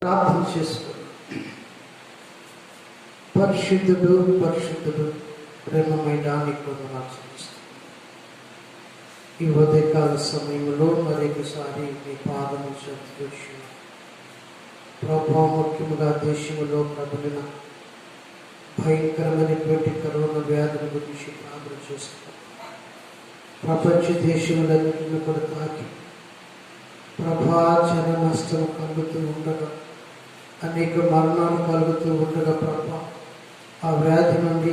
ప్రార్థన చేసుకున్నాం. పరిశుద్ధుడు పరిశుద్ధుడు ప్రేమమైన నీకు వందనాలు చెల్లిస్తున్నాం. ఈ ఉదయకాల సమయంలో మరొకసారి మీ పాదము సంతోషం ప్రభావ ముఖ్యముగా దేశంలో ప్రబలిన భయంకరమైనటువంటి కరోనా వ్యాధుల గురించి ప్రార్థన చేస్తున్నాం. ప్రపంచ దేశములన్నింటినీ కూడా తాకి ప్రభాచన నష్టం కలుగుతూ ఉండగా, అనేక మరణాలు కలుగుతూ ఉండగా ప్రభా ఆ వ్యాధి నుండి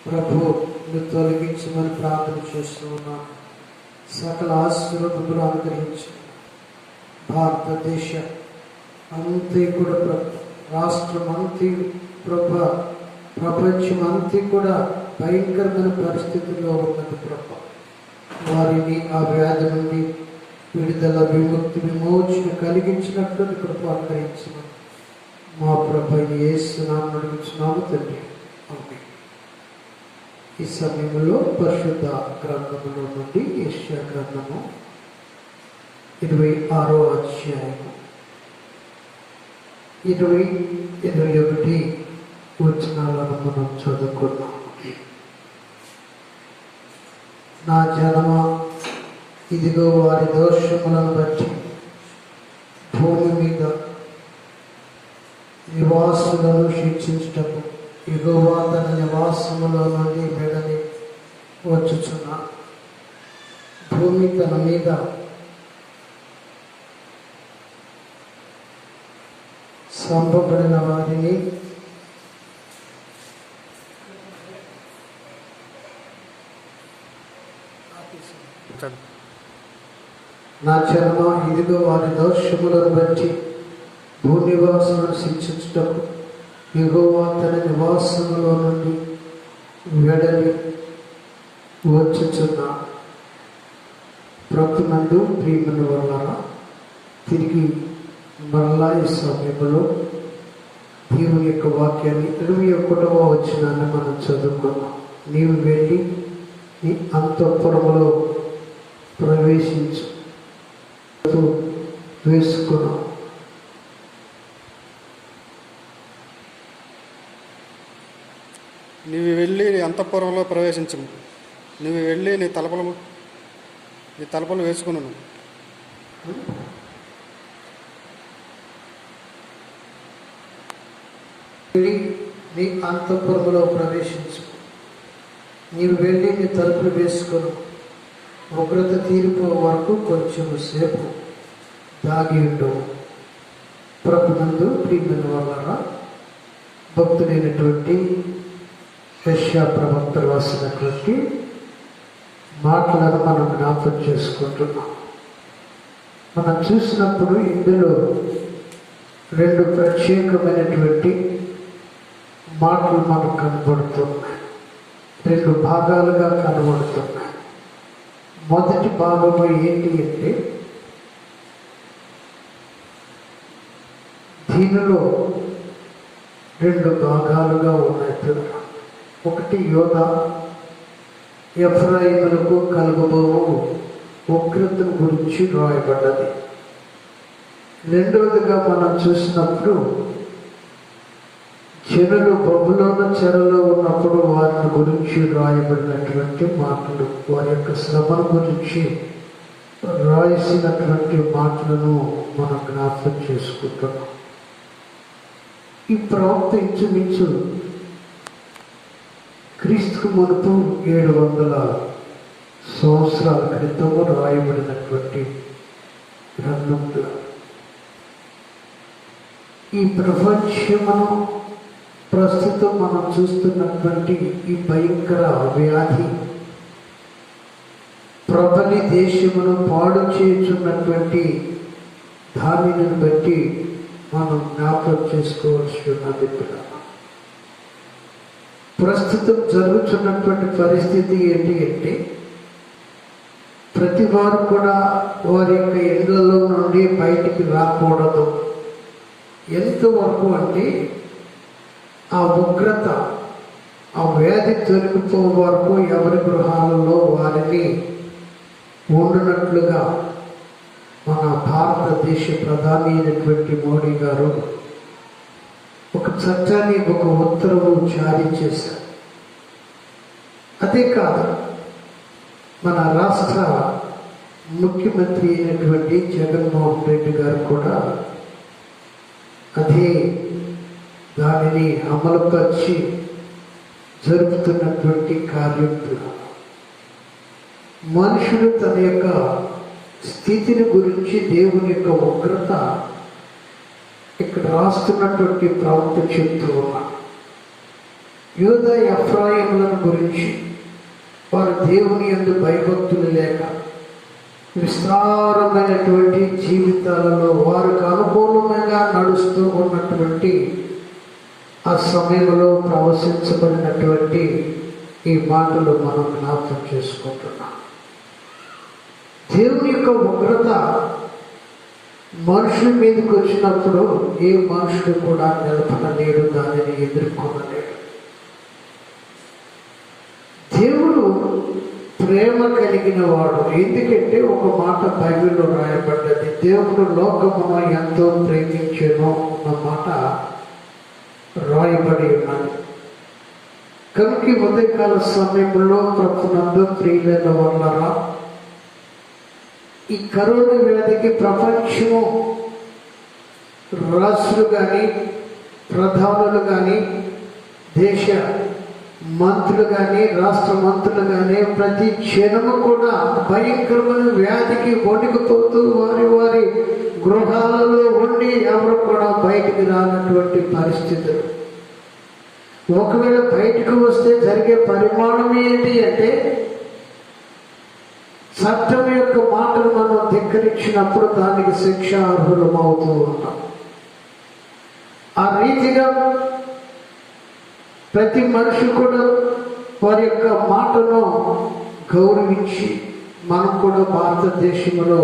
ప్రభు తొలగించమని ప్రార్థన చేస్తూ ఉన్నాను. సకల ఆశీర్వాదములు అనుగ్రహించి భారతదేశ అంతే కూడా రాష్ట్రం అంతే ప్రపంచం అంతే కూడా భయంకరమైన పరిస్థితుల్లో ఉన్నది ప్రభా. వారిని ఆ వ్యాధి నుండి విడుదల విముక్తి విమోచన కలిగించినట్లు కృప అనుగ్రహించమని మా ప్రభువైన యేసు నామమున అడుగుచున్నాము తండ్రి, ఆమేన్. ఈ సమయంలో పరిశుద్ధ గ్రంథములో నుండి యెషయా గ్రంథము 26వ అధ్యాయము 20-21 వచనాలను మనం చదువుకున్నాం. నా జనమా, ఇదిగో వారి దోషములను బట్టి భూమి మీద నివాసులను శిక్షించుటకు యెహోవా తన నివాసములో నుండి వెడలి వచ్చుచున్నాడు. భూమి తన మీద సంపబడిన వారిని నా జనమ, ఇదిగో వారి దోషములను బట్టి భూనివాసులను శిక్షించుటకు యెహోవా తన నివాసములో నుండి వెడలి వచ్చుచున్నాడు. ప్రభునందు ప్రియమైన వలన తిరిగి మరలా ఈ సమయంలో దేవుని యొక్క వాక్యాన్ని 21వ వచనాన్ని మనం చదువుకున్నాం. నీవు వెళ్ళి నీ అంతఃపురములో ప్రవేశించు వేసుకున్నాం. నీవు వెళ్ళి నీ అంతఃపురంలో ప్రవేశించము. నువ్వు వెళ్ళి నీ తలుపులు వేసుకున్నాను. నీ అంతఃపురంలో ప్రవేశించు. నీవు వెళ్ళి నీ తలుపులు వేసుకును. ఉగ్రత తీరిపో వరకు కొంచెం సేపు దాగి ఉండవు. ప్రభునందు ప్రియమైన వలన భక్తుడైనటువంటి యెషయా ప్రవక్తలు రాసినటువంటి మాటలను మనం జ్ఞాపకం చేసుకుంటున్నాం. మనం చూసినప్పుడు ఇందులో 2 ప్రత్యేకమైనటువంటి మాటలు మనకు కనబడుతున్నాయి. 2 భాగాలుగా కనబడుతున్నాయి. మొదటి భాగము ఏంటి అంటే, దీనిలో 2 భాగాలుగా ఉన్నట్టు. ఒకటి యోధా ఎఫ్రాయిములకు కలుగబోవు ఉగ్రతను గురించి రాయబడ్డది. రెండవదిగా మనం చూసినప్పుడు జనులు బబులోను చెరలో ఉన్నప్పుడు వారిని గురించి రాయబడినటువంటి మాటలు, వారి యొక్క శ్రమను గురించి రాసినటువంటి మాటలను మనం జ్ఞాపకం చేసుకుంటున్నాం. ఈ ప్రవక్త ఇంచుమించు క్రీస్తుకు మునుపు 700 సంవత్సరాల క్రితము రాయబడినటువంటి గ్రంథంలో ఈ ప్రపంచమును ప్రస్తుతం మనం చూస్తున్నటువంటి ఈ భయంకర వ్యాధి ప్రబలి దేశమును పాడు చేయుచున్నటువంటి దానిని బట్టి మనం జ్ఞాపకం చేసుకోవాల్సి ఉన్నది. ప్రస్తుతం జరుగుతున్నటువంటి పరిస్థితి ఏంటి అంటే, ప్రతి వారు కూడా వారి యొక్క ఇళ్లలో నుండి బయటికి రాకూడదు. ఎంతవరకు అంటే ఆ ఉగ్రత, ఆ వ్యాధి తొలగిపో వరకు ఎవరి గృహాలలో వారిని ఉండునట్లుగా మన భారతదేశ ప్రధాని అయినటువంటి మోడీ గారు ఒక చట్టాన్ని, ఒక ఉత్తర్వు జారీ చేశారు. అదే కాదు, మన రాష్ట్ర ముఖ్యమంత్రి అయినటువంటి జగన్మోహన్ రెడ్డి గారు కూడా అదే దానిని అమలుపరిచి జరుపుతున్నటువంటి కార్యం. మనుషుడు తన యొక్క స్థితిని గురించి దేవుని యొక్క ఉగ్రత ఇక్కడ రాస్తున్నటువంటి ప్రవక్త చెప్తూ ఉన్నారు. యూదా ఎఫ్రాయిములను గురించి వారు దేవుని యందు భయభక్తులు లేక విస్తారమైనటువంటి జీవితాలలో వారికి అనుకూలంగా నడుస్తూ ఉన్నటువంటి ఆ సమయంలో ప్రవశించబడినటువంటి ఈ మాటలు మనం జ్ఞాపకం చేసుకుంటున్నాం. దేవుని యొక్క ఉగ్రత మనుషుల మీదకి వచ్చినప్పుడు ఏ మనుషుడు కూడా నిలబడలేడు, దానిని ఎదుర్కొనలేడు. దేవుడు ప్రేమ కలిగిన వాడు. ఎందుకంటే ఒక మాట బైబిల్లో రాయబడ్డది, దేవుడు లోకమును ఎంతో ప్రేమించెను అన్న మాట రాయబడి ఉన్నది. కనుక ఈ ఉదయకాల సమయంలో ప్రభునందు ప్రియులైన వాళ్ళరా, ఈ కరోనా వ్యాధికి ప్రపంచము రాష్ట్రులు కానీ, ప్రధానులు కానీ, దేశ మంత్రులు కానీ, రాష్ట్ర మంత్రులు కానీ, ప్రతి క్షణము కూడా భయంకరమైన వ్యాధికి వణికిపోతూ వారి వారి గృహాలలో ఉండి ఎవరు కూడా బయటికి రానటువంటి పరిస్థితులు. ఒకవేళ బయటకు వస్తే జరిగే పరిమాణం ఏంటి అంటే, చట్టం యొక్క మాటలు మనం ధిక్కరించినప్పుడు దానికి శిక్ష అర్హులమవుతూ ఉంటాం. ఆ రీతిగా ప్రతి మనిషి కూడా వారి యొక్క మాటను గౌరవించి మనం కూడా భారతదేశంలో